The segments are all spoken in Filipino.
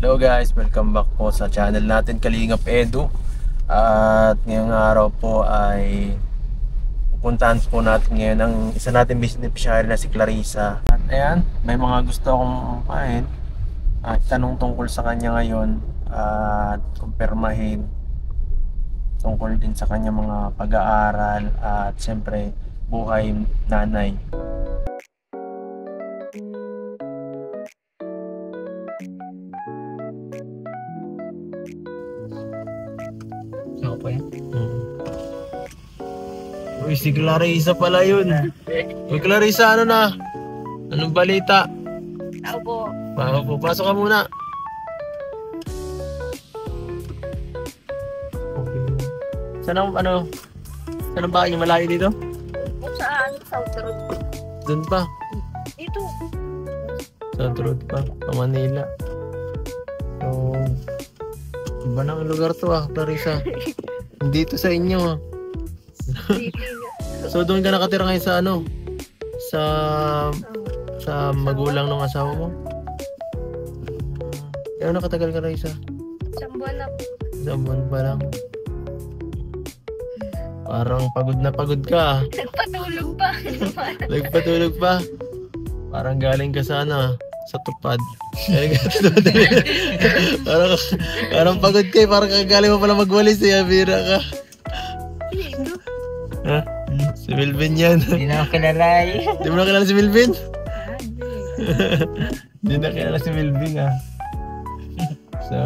Hello guys, welcome back po sa channel natin Kalingap Edu. At ngayong araw po ay pupuntahan po natin ngayon ang isa nating beneficiary na si Clarissa. At ayan, may mga gusto akong tanong tungkol sa kanya ngayon at kumpirmahin tungkol din sa kanya mga pag-aaral at siyempre buhay nanay. Ako po yan. Uy, si Clarissa pala yun. Uy, Clarissa, ano na? Anong balita? Ako po. Pasok ka muna. Saan ang bahay niyo? Malayo dito? Saan? South Road. Doon pa. Dito. South Road pa. Pa Manila. So, iba na ang lugar to Clarissa. Dito sa inyo So, doon ka nakatira ngayon sa sa magulang ng asawa mo? Ano katagal ka Clarissa? Isang buwan na po. Isang buwan pa lang. Parang pagod na pagod ka. Nagpatulog pa. Nagpatulog pa. Parang galing ka sa sa tupad. parang pagod ka parang kagaling mo pala magwalis bira ka. Ha? Si Melvin yan. Hindi na ako kilala eh. Di mo na kilala si Melvin? Di na kilala si Melvin So,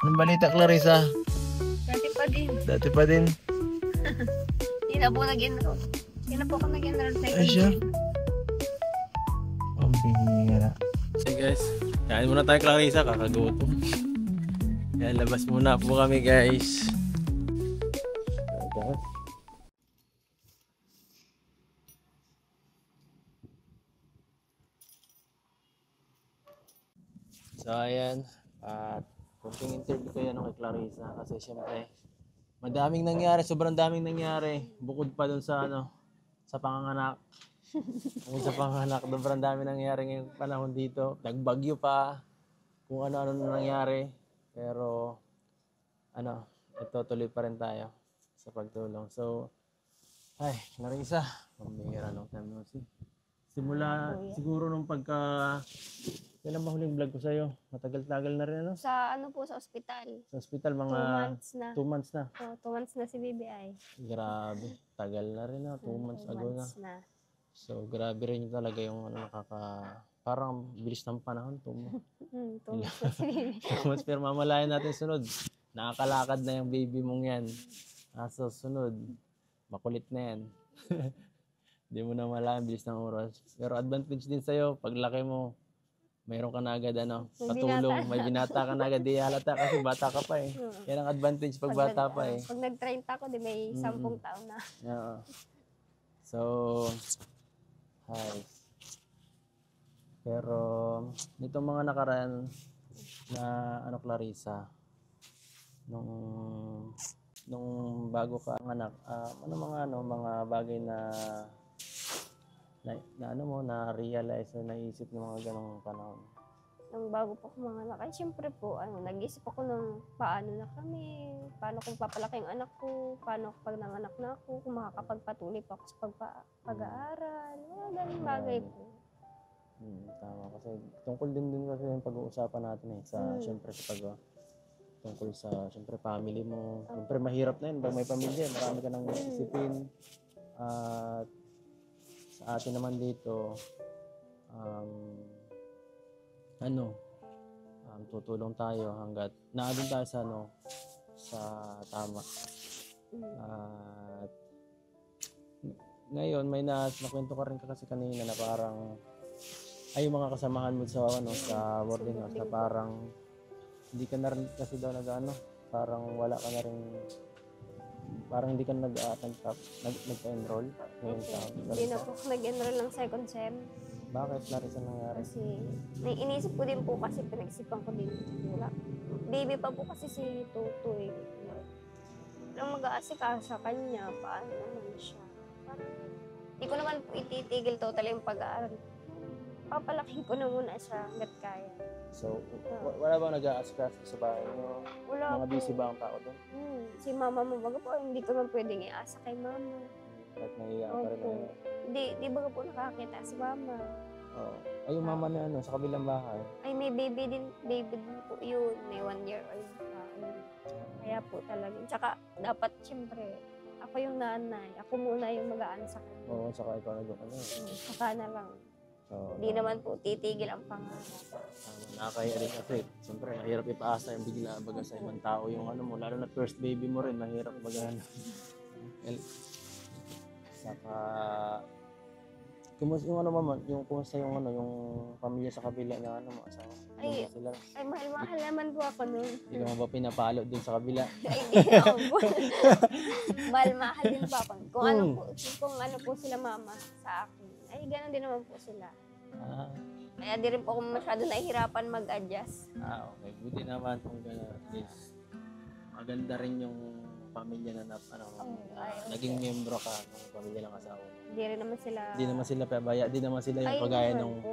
anong balita Clarissa? Dati pa din. Dati pa din. Hindi na po nag-enroll. Hindi na po ako nag-enroll sa Ay siya. Ang bihira. So guys, kain muna tayo Clarissa, kakagutom. Yan, labas muna po kami guys. So ayan, at kunting interview ko yan kay Clarissa kasi syempre madaming nangyari, sobrang daming nangyari bukod pa dun sa sa panganganak. Bukod sa panganganak, sobrang daming nangyari ngayong panahon dito. Nagbagyo pa, kung ano-ano na nangyari. Pero ito tuloy pa rin tayo sa pagtulong. So, ay, Clarissa, pambihira nung time no see. Simula siguro nung kailan ba huling vlog ko sa'yo? Matagal-tagal na rin Sa sa ospital. Sa ospital, mga 2 months na. 2 months na. 2 months na si BBI. Grabe, tagal na rin 2 months ago na. So, grabe rin talaga yung parang bilis ng panahon. 2 months. 2 months na si BBI. 2 months, pero mamalayan natin sunod. Nakakalakad na yung baby mong yan. So, sunod, makulit na yan. Hindi mo na malayan, bilis ng oras. Pero advantage din sa'yo, paglaki mo, mayroon ka na agad patulong, may binata ka na agad, di halata kasi bata ka pa eh. Yan ang advantage pag bata pa eh. Pag nag-30 ako, di may 10 taon na. Oo. So, hi. Pero, nitong mga nakaraan na Clarissa, nung bago ka ang anak, mga bagay na realize o naisip ng mga ganong panahon? Nung bago pa ako manganak, ay siyempre po, nag-isip ako ng paano na kami, paano kung papalaki ang anak ko, paano pag nanganak na ako, kung makakapagpatuloy pa ako sa pag-aaral, mga ganong bagay po. Tama, kasi tungkol din kasi yung pag-uusapan natin sa siyempre tungkol sa siyempre family mo. Siyempre mahirap na yun pag may pamilya, marami ka nang isipin. At sa atin naman dito, tutulong tayo hanggat naabot tayo sa tama. At ngayon may nakwento ka rin kasi kanina na parang yung mga kasamahan mo sa boarding house na parang hindi ka na rin kasi daw parang wala ka na rin, parang hindi ka nag-enroll ngayon sa Hindi na po ako nag-enroll ng second sem. Bakit? Clarissa nangyari? Kasi naiinisip ko din po kasi pinag-isipan ko din. Baby pa po kasi si Tutoy. Nang mag-aasikaso sa kanya, paano naman siya. Parang hindi ko naman po ititigil totally yung pag-aaral. papalaking ko na muna siya hanggat kaya. So, wala bang nag-a-asikaso sa bahay niyo? Wala Mga po. busy ba ang tao doon? Si mama mo, baga po, hindi ko man pwedeng iasa kay mama. Kahit nahiya ka rin Opo. ano? Di baga po nakakita si mama. Oo. Ay, yung mama na ano, sa kabilang bahay. Ay, may baby din po yun. May 1 year old pa. Kaya po talaga. Tsaka, dapat, siyempre, ako yung nanay. Ako muna yung mag-aano sa kanya. Oo, saka ikaw na doon. Ano? Saka na lang. Oo, Hindi naman po titigil ang pangarap. nakakaya rin kasi. Siyempre, mahirap ipaasa yung bigla baga sa ibang tao yung ano mo. Lalo na first baby mo rin, mahirap baga ano. Saka, kumusta yung ano mama, kumusta yung ano, yung pamilya sa kabila na ano mo, asawa? Ay, Kumusta sila? Ay, mahal naman po ako nun. Hindi ka mo ba pinapalo dun sa kabila? Ay, hindi naman po. Mahal din po ako. Kung ano po sila mama sa akin. Ay, ganoon din naman po sila. Ah, Kaya di rin po ako masyado nahihirapan mag-adjust. okay. Buti naman kung gano'n. At least, maganda rin yung pamilya na naging membro ka ng pamilya ng asawa mo. Hindi rin naman sila... Di naman sila pabaya, di naman sila yung kagaya naman nung po.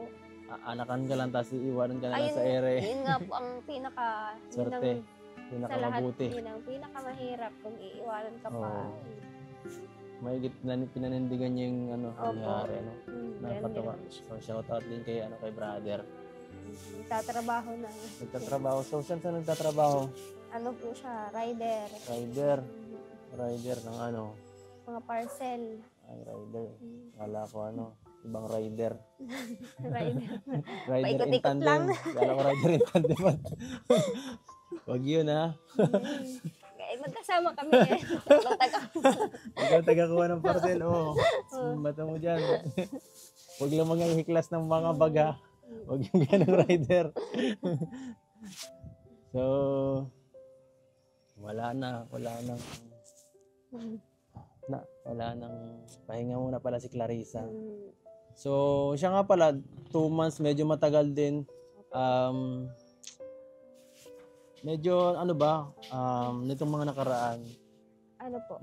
anakan ka lang tapos iiwanan ka na lang Ayun, sa ere. Yun nga po ang pinaka... Swerte, Sa lahat, pinakamabuti. yun ang pinakamahirap kung iiwanan ka pa. Oo. Mahigit na pinanindigan niya yung ano, Opo. nangyari, ano. Nakakatawa. Ganun siya. So, shout out din kay, ano, kay brother. Tatrabaho na. Nagtatrabaho. So, saan sa nagtatrabaho? Ano po siya, rider. Rider ng ano. Mga parcel. Ay, rider. Kala ko ano, ibang rider. Rider. Rider in Paikot-ikot tandem. lang. Kala ko rider in tandem. Wag yun ha. Eh, magkasama kami eh. Tatlong taga. Ikaw tagakuha ng parcel. Oo. Bata mo dyan. Huwag lang manghihiklas ng mga baga. Huwag yung ganang rider. So, wala nang pahinga muna pala si Clarissa. So, siya nga pala 2 months, medyo matagal din. Medyo ano ba, nitong mga nakaraan, Ano po?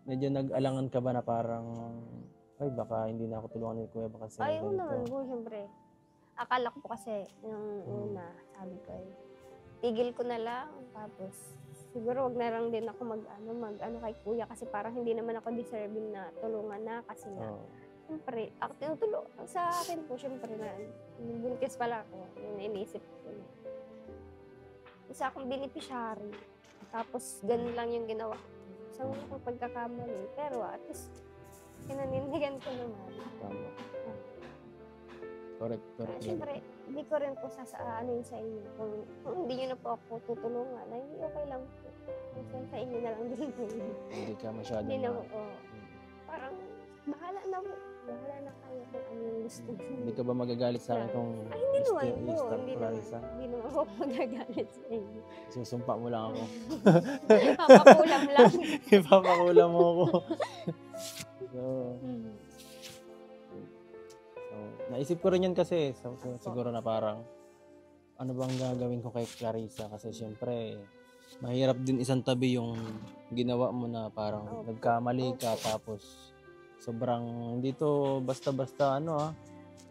medyo nag-alangan ka ba na parang ay baka hindi na ako tulungan ni Kuya baka kasi Ay, oo naman ganito. po, siyempre. Akala ko po kasi, yung una, sabi ko eh, tigil ko na lang, tapos, siguro wag na lang din ako mag kay kuya, kasi parang hindi naman ako deserving na tulungan na, kasi nga, Oo. siyempre, ako tinutulong, sa akin po, siyempre, na, nung buntis pala ako, yung inisip ko na, isa akong beneficiary, tapos, ganun lang yung ginawa ko. Sa una kong pagkakamali, pero at least, pinanindigan ko naman. Tama. Correct Kaya lang. siyempre, hindi ko rin po ano yun sa inyo. Kung hindi nyo na po ako tutulungan, ay okay lang po. Kasi sa inyo na lang din po. Hindi ka masyadong Hindi na po. Parang, bahala na po. Bahala na kayo kung ano yung gusto nyo. Hindi ka ba magagalit sa akin kung Ay, hindi naman po. i-stop Hindi naman. Clarissa? Hindi naman ako magagalit sa inyo. Susumpa mo lang ako. Papakulam lang. Ipapakulam mo ako. So, naisip ko rin yan kasi siguro na parang ano bang gagawin ko kay Clarissa kasi syempre mahirap din isang tabi yung ginawa mo na parang nagkamali ka tapos sobrang dito basta-basta ano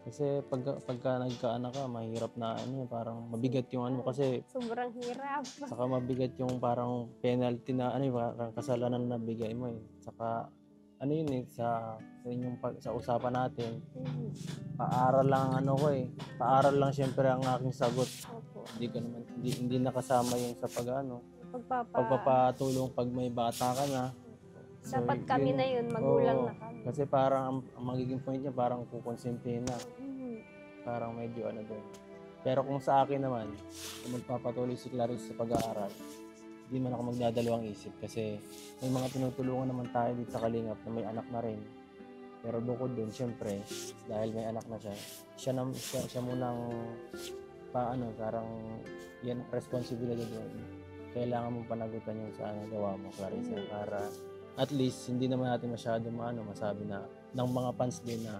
kasi pagka nagkaanak ka mahirap na ano parang mabigat yung ano kasi Sobrang hirap. saka mabigat yung parang penalty na ano parang kasalanan na bigay mo saka ano yun sa inyong sa usapan natin paaral lang ano ko paaral lang syempre ang aking sagot. Opo. Hindi nakasama yung sa pagpapatulong pag may bata ka na. So, Dapat kami na yun, magulang oo, na kami. Kasi parang ang magiging point niya parang kukonsintihin na. Parang medyo ano doon. Pero kung sa akin naman, kung magpapatuloy si Clarissa sa pag-aaral, hindi man ako magdadalawang isip kasi may mga tinutulungan naman tayo dito sa Kalingap na may anak na rin. Pero bukod doon, syempre, dahil may anak na siya, siya munang parang yan responsibilidad doon. Kailangan mong panagutan yung sa gawa mo, Clarissa, para at least hindi naman natin masyado masabi na ng mga fans din na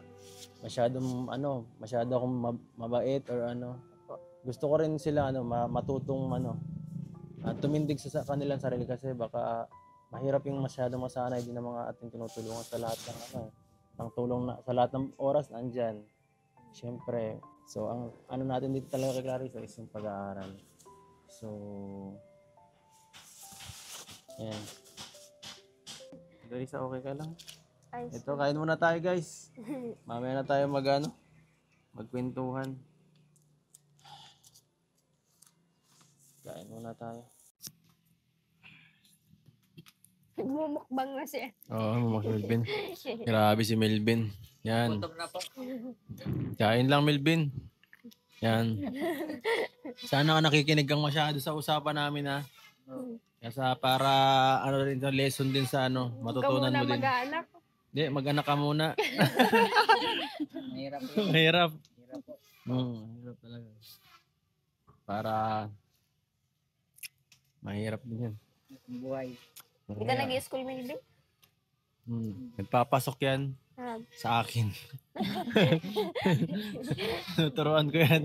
masyado akong mabait or ano. Gusto ko rin sila matutong tumindig sa kanilang sarili kasi baka mahirap yung masyadong masanay din ng mga ating tinutulungan sa lahat ng ng tulong na sa lahat ng oras nandiyan. Siyempre, So, ang ano natin dito talaga kay Clarissa is yung pag-aaral. So, ayan. Clarissa, okay ka lang? Ay, Ito, kain muna tayo guys. Mamaya na tayo magkwentuhan. Kain muna tayo. nagmumukbang na siya. Oo, Mas Melvin. Grabe si Melvin. Yan. Gutom na po. Kain lang, Melvin. Yan. Sana ka nakikinig kang masyado sa usapan namin, ha? Kasi para ano rin ito, lesson din sa ano, matutunan mo din. mag-aanak. Hindi, mag-anak ka muna. Mahirap po. Mahirap. Mahirap po. Mahirap talaga. Para mahirap din yan. Ang buhay. Hindi ka nag-i-school, Melvin? Nagpapasok yan sa akin. Tuturuan ko yan.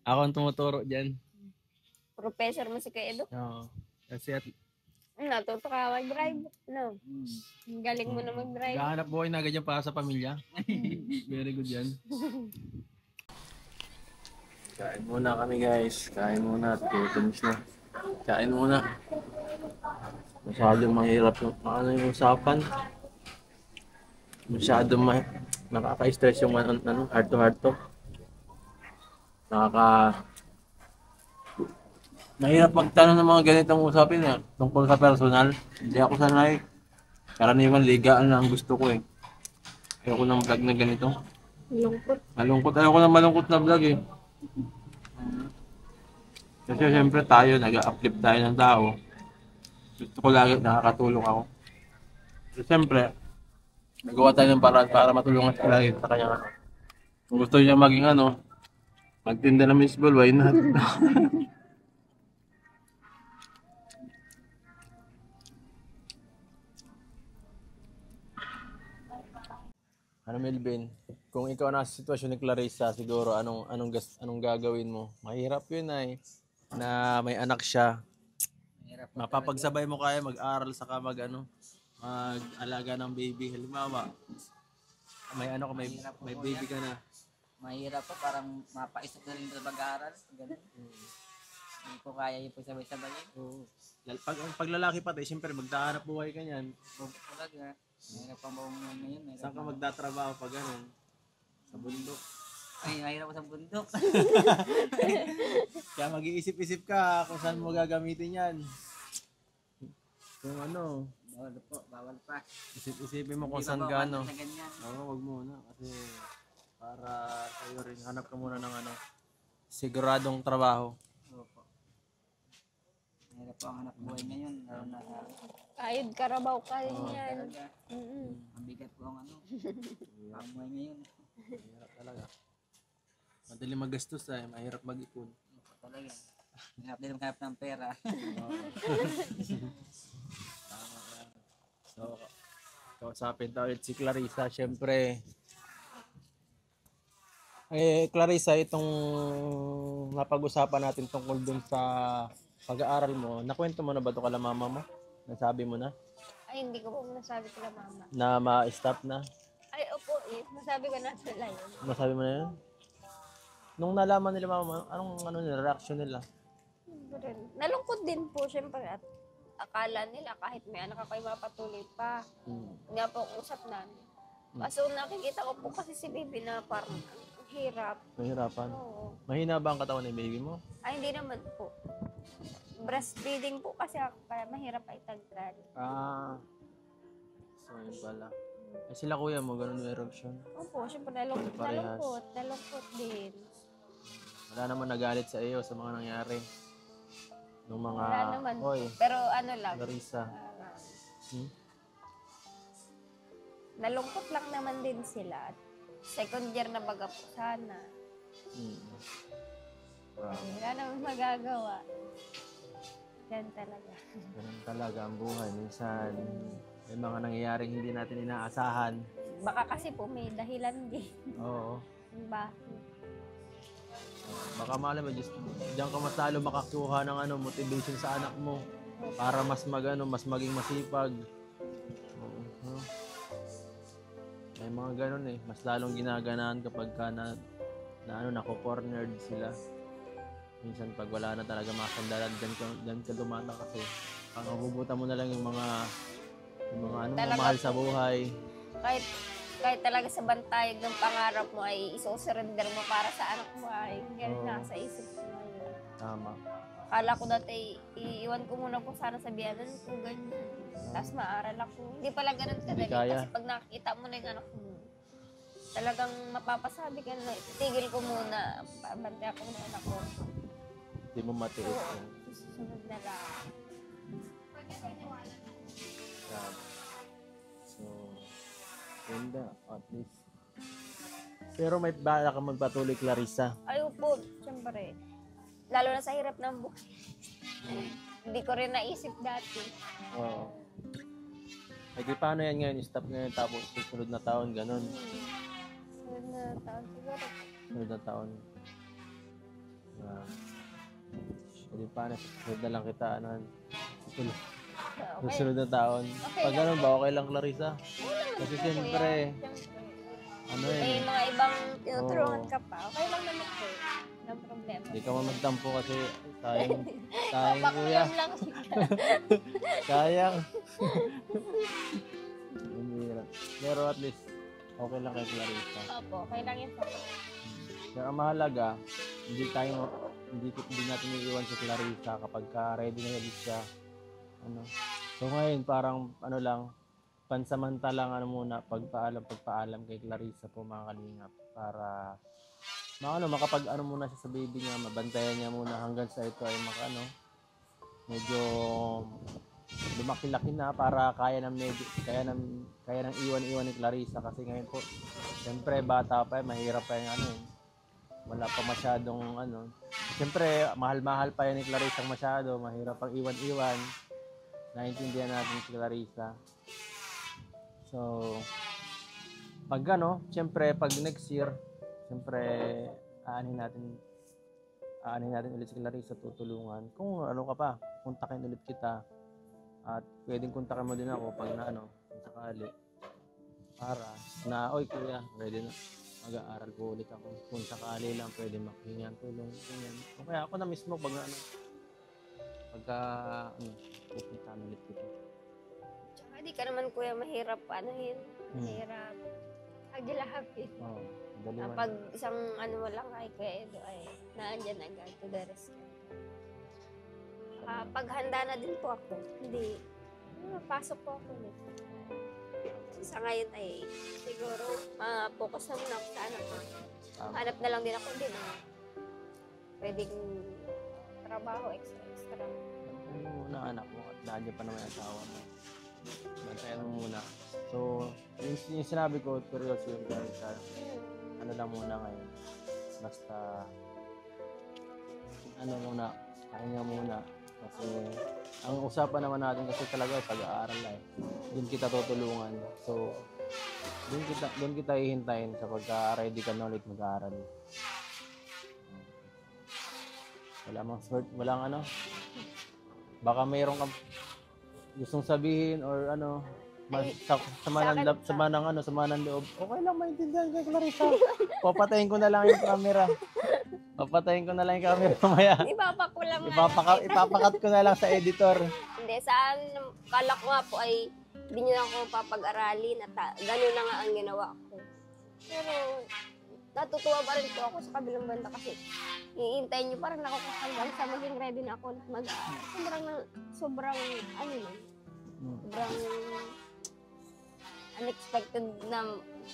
Ako ang tumuturo dyan. Professor mo si Kuya Edo? Oo. Kasi at Natuto ka mag-drive? No. Ang galing mo na mag-drive. gahanap buhay na ganyan para sa pamilya. Very good yan. Kain muna kami guys. Kain muna at gutom na. Kain muna. Masyadong mahirap yung yung usapan. Masyadong nakaka-stress yung heart to heart to. Mahirap magtanong ng mga ganitong usapin tungkol sa personal. Hindi ako sanay. Karaniwan ligaan lang ang gusto ko eh. Ayoko ng vlog na ganito. Lungkot. Malungkot. Ayoko ng malungkot na vlog eh. Kasi siyempre tayo, nag-uplift tayo ng tao. Gusto ko lagi nakakatulong ako. So siyempre, nagawa tayo ng paraan para matulungan sila sa kanya. Kung gusto niya maging magtinda ng baseball, why not? Ano Melvin, kung ikaw nasa sitwasyon ni Clarissa, siguro anong gagawin mo? Mahirap 'yun na may anak siya. Mahirap po. Mapapagsabay mo kaya mag-aral saka mag-alaga ng baby. Halimbawa, may baby ka na. Mahirap po. Parang mapaisip na rin sa pag-aaral. Ganun. Hindi ko kaya yung pagsabay-sabayin. Oo. Pag lalaki pati, siyempre magtahanap buhay ka niyan. Talaga. Mahirap pang maunguhan ngayon. Saan ka magtatrabaho pag ganun? Sa bundok. Ay, mahirap ko sa bundok. Kaya mag-iisip-isip ka kung saan mo gagamitin yan. Kung Bawal po. Bawal pa. isipin mo kung Hindi saan ba gano. bawal na ganyan? Oo, wag muna. Kasi para sa'yo rin, hanap ka muna ng siguradong trabaho. Opo. Mahirap po ang hanap buhay ngayon. Lalo na Ayod karabaw ka rin yan. talaga. Ang bigat po ang pamuhay ngayon. Mahirap talaga. Madali magastos mahirap mag-ipon. Opo, talaga. Mahirap din maghanap ng pera. Tama yan. So, kausapin tayo ulit si Clarissa. Siyempre, Clarissa, itong napag-usapan natin tungkol dun sa pag-aaral mo, nakwento mo na ba ito kala mama mo? Nasabi mo na? Ay, hindi ko po nasabi kila mama. Na ma-stop na? Ay, opo, nasabi ko na sila yun. Nasabi mo na yun? Nung nalaman nila mama, anong nila, reaction nila? Nalungkot din po, syempre. At akala nila kahit may anak ako ay mapatuloy pa. Nga po ang usap namin. Kaso nakikita ko po kasi si baby na parang hirap. Mahirapan? Oo. Mahina ba ang katawan ng baby mo? Ay, hindi naman po. Breastfeeding po kasi ako, kaya mahirap ay tagdran. So yun pala. Sila kuya mo, ganun yung erection. Opo, syempre nalungkot din. Wala naman nagalit sa iyo sa mga nangyari. Nung mga, Wala naman. oy, Pero ano lang, Clarissa. nalungkot lang naman din sila. Second year na baga po sana. Wow. Wala naman magagawa. Yan talaga. Ganun talaga ang buhay. Minsan, may mga nangyayaring hindi natin inaasahan. Baka kasi po may dahilan din. Oo. Bakit? Baka malay mo, diyan ka mas lalo makakuha ng motivation sa anak mo para mas maging masipag. Oo. May mga ganun mas lalong ginaganahan kapag ka na ano, nako-cornered sila. Minsan pag wala na talaga mga sandalan, dyan ka dumana kasi ang mabubutan mo na lang yung mga ano, Talaga mahal sa po. buhay. Kahit talaga sa bantayog ng pangarap mo ay isusurrender mo para sa anak mo ay ganun Oo. nasa isip ko ngayon. Tama. Akala ko dati, iiwan ko muna kung sana sa biyanan ko, ganyan. Tapos maaral ako. Hindi pala ganun Hindi kadali. kaya. Kasi pag nakikita mo na yung anak mo, talagang mapapasabi ka na, tigil ko muna, pabantay ako ng anak ko. Hindi mo matiis Oo. yun. Susunod na lang. Grabe. So, ganda, at least. Pero may bala ka magpatuloy, Clarissa. Ayaw po, syempre. Lalo na sa hirap ng buhay. Hindi ko rin naisip dati. Oo. Ay, di paano yan ngayon? Stop ngayon tapos susunod na taon, ganun. Sunod na taon siguro. Susunod na taon. Di paano? Susunod na lang kita, ano? Susunod, Okay. susunod na taon. Okay Pag lang. ganun ba, okay lang, Clarissa? Wala naman Kasi po, siyempre, kuya. ano May yan, mga ibang tinutulungan Oo. ka pa. Okay lang naman po. Walang problema. hindi ka mamagtampo kasi sayang, sayang kuya. Papakulam lang. Sayang. Hindi hirap. Pero at least, okay lang kay Clarissa. Opo, okay lang yun po. Pero ang mahalaga, hindi natin iiwan si Clarissa kapag ready na ready siya. Ano. So ngayon parang ano lang, pansamantalang ano muna, pagpaalam kay Clarissa po mga kalingap para makapag ano muna siya sa baby niya, mabantayan niya muna hanggang sa ito ay medyo lumaki-laki na para kaya nang iwan ni Clarissa kasi ngayon po siyempre bata pa, mahirap pa yung ano, wala pa masyadong ano. Siyempre mahal-mahal pa yan ni Clarissa masyado, mahirap pang iwan-iwan. Naintindihan natin si Clarissa. So pag siyempre pag next year, siyempre aanin natin ulit si Clarissa, tutulungan. Kung ano ka pa, kontakin ulit kita. At pwedeng kontakin mo din ako pag kung sakali. Para oy kuya, ready na. Mag-aaral po ulit ako. Kung sakali lang, pwede makihingi ng tulong. Ganyan. O kaya ako na mismo pagka pupuntahan ulit kita. Tsaka di ka naman kuya mahirap mahirap agilahapin. Oo, dali man. Pag isang ano mo lang kay Kuya Edo ay naandyan agad to the rescue. Pag handa na din po ako, hindi, pasok po ako ulit. Sa ngayon ay siguro focus na muna ako sa anak ko. Hanap na lang din ako din. Pwedeng trabaho, extra. Ano muna anak mo at dahil pa naman yung asawa mo. Bantayan mo muna. So, yung sinabi ko, seryoso yung Clarissa. Ano lang muna ngayon. Basta, pahinga muna. Kasi, ang usapan naman natin kasi talaga ay pag-aaral eh. Doon kita tutulungan. So, doon kita hihintayin sa pagka-ready ka na ulit mag-aaral. Walang baka mayroon kang gustong sabihin or sama ng loob. Okay lang, maintindihan kay Clarissa. Papatayin ko na lang yung camera. Mamaya. Ipapakat ko na lang sa editor. Hindi, kala ko nga po ay hindi nyo na ako papag-aralin at gano'n na nga ang ginawa ko. Pero natutuwa pa rin po ako sa kabilang banda kasi iintayin nyo pa rin ako hanggang sa maging ready na ako mag-aaral. Sobrang unexpected na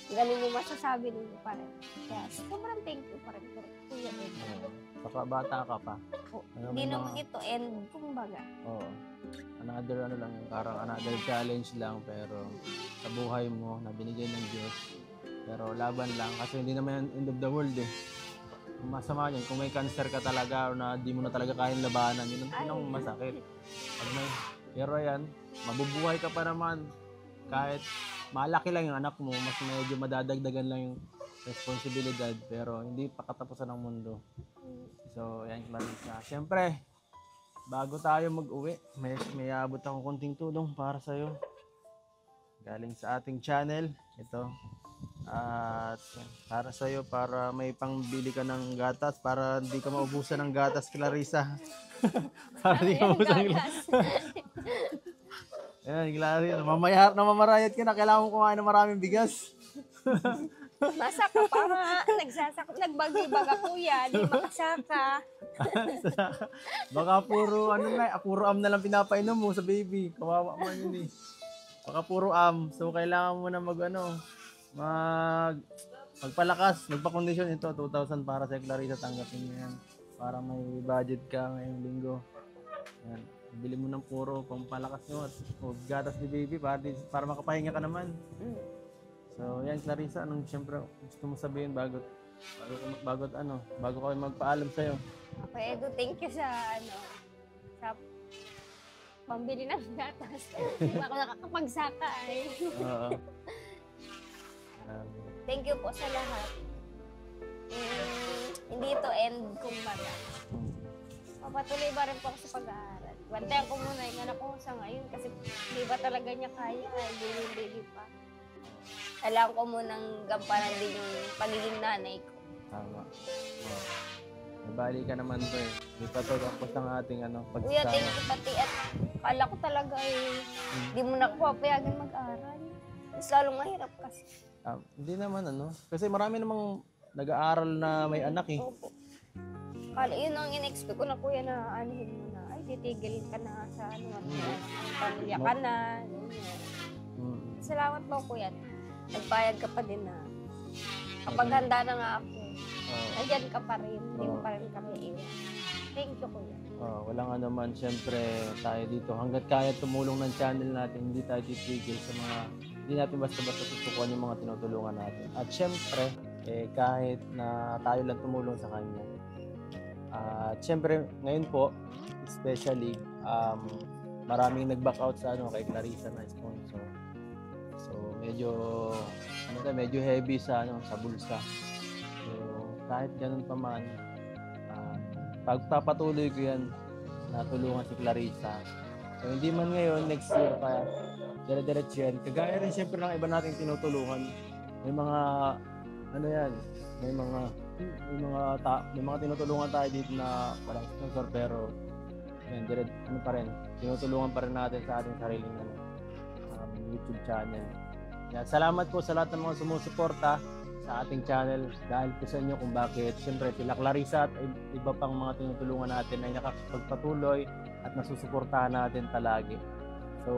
ganun yung masasabi ninyo pa rin. Kaya sobrang thank you pa rin po. Kuya Edo. Saka bata ka pa. Hindi naman ito end, kumbaga. Oo. Parang another challenge lang pero sa buhay mo na binigay ng Diyos. Pero laban lang kasi hindi naman end of the world eh. Ang masama yun, kung may cancer ka talaga o na di mo na talaga kayang labanan, yun ang masakit. Pero ayan, mabubuhay ka pa naman. Kahit malaki lang yung anak mo, mas medyo madadagdagan lang yung responsibilidad, pero hindi pa katapusan ng mundo. So, yan, Clarissa. Siyempre, bago tayo mag-uwi, may abot akong konting tulong para sa'yo. Galing sa ating channel. Ito. At para sa'yo, para may pangbili ka ng gatas, para hindi ka maubusan ng gatas, Clarissa. Para hindi ka Ayan, maubusan ng gatas. Ayan, Clarissa. Namamarayat ka na, kailangan mo kumain ng maraming bigas. Masaka pa nga. Nagbagi-baga kuya. Di makasaka. Baka puro, puro am na lang pinapainom mo sa baby. Kawawa mo yun eh. Baka puro am. So, kailangan mo na magpalakas, magpa-condition ito, 2,000 para sa Clarissa, tanggapin mo yan. Para may budget ka ngayong linggo. Yan. Bili mo ng puro, pampalakas mo at gatas ni baby para makapahinga ka naman. So, yan Clarissa, anong siyempre gusto mo sabihin bago kami magpaalam sa'yo? Okay, Edu, thank you sa pambili ng gatas. Hindi ako nakakapagsaka ay. Oo. Thank you po sa lahat. Hindi ito end kumbaga. Papatuloy ba rin po ako sa pag-aaral. Bantayan ko muna yung anak ko sa ngayon kasi hindi ba talaga niya kaya, baby pa. Kailangan ko munang gampanan din yung pagiging nanay ko. Tama. Nabali ka naman to eh. Di pa to tapos ang ating Kuya, thank pagsasama. you pati at kala ko talaga hindi mo na ako papayagan mag-aral. Mas lalong mahirap kasi. Hindi naman kasi marami namang nag-aaral na may anak eh. Opo. Kala, yun ang in-expect ko na kuya na anuhin mo na. Ay, titigil ka na sa pamilya ka na. Salamat po kuya. Nagbayad ka pa din na. Kapag handa na nga ako, nandyan ka pa rin. Hindi mo pa rin kami iwan. Thank you kuya. Walang anuman, syempre tayo dito. Hanggat kaya tumulong ng channel natin, hindi tayo titigil sa hindi natin basta-basta tutukuan yung mga tinutulungan natin. At syempre, kahit na tayo lang tumulong sa kanya. At syempre, ngayon po, especially, maraming nag-back out sa kay Clarissa na sponsor. So, medyo heavy sa bulsa. So, kahit ganun pa man, pagpapatuloy ko yan na tulungan si Clarissa. So, hindi man ngayon, next year pa, dire-diretso yan. Kagaya rin siyempre ng iba nating tinutulungan. May mga, may mga tinutulungan tayo dito na walang sponsor pero yan, pa rin, tinutulungan pa rin natin sa ating sariling YouTube channel. Yan, salamat po sa lahat ng mga sumusuporta sa ating channel dahil po sa inyo kung bakit siyempre sila Clarissa at iba pang mga tinutulungan natin ay nakakapagpatuloy at nasusuportahan natin palagi. So,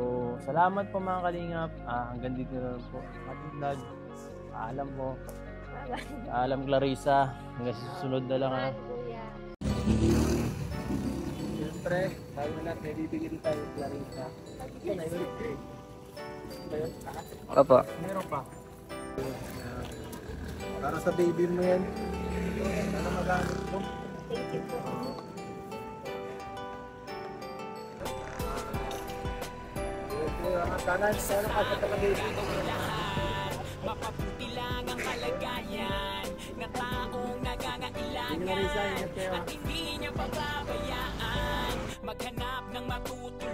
salamat po mga kalingap. Hanggang dito na lang po ating vlog. Paalam po. Paalam Clarissa. Hanggang sa susunod na lang ha. Kuya. Siyempre, tayo na lahat may bibigyan tayo Clarissa. Ito na yun. Opo. Meron pa. Para sa baby mo yan. Sana magamit mo. Thank you po. Sana kasi talaga ito. Mapabuti lang ang kalagayan na taong nangangailangan at hindi niya pababayaan maghanap ng matutulungan.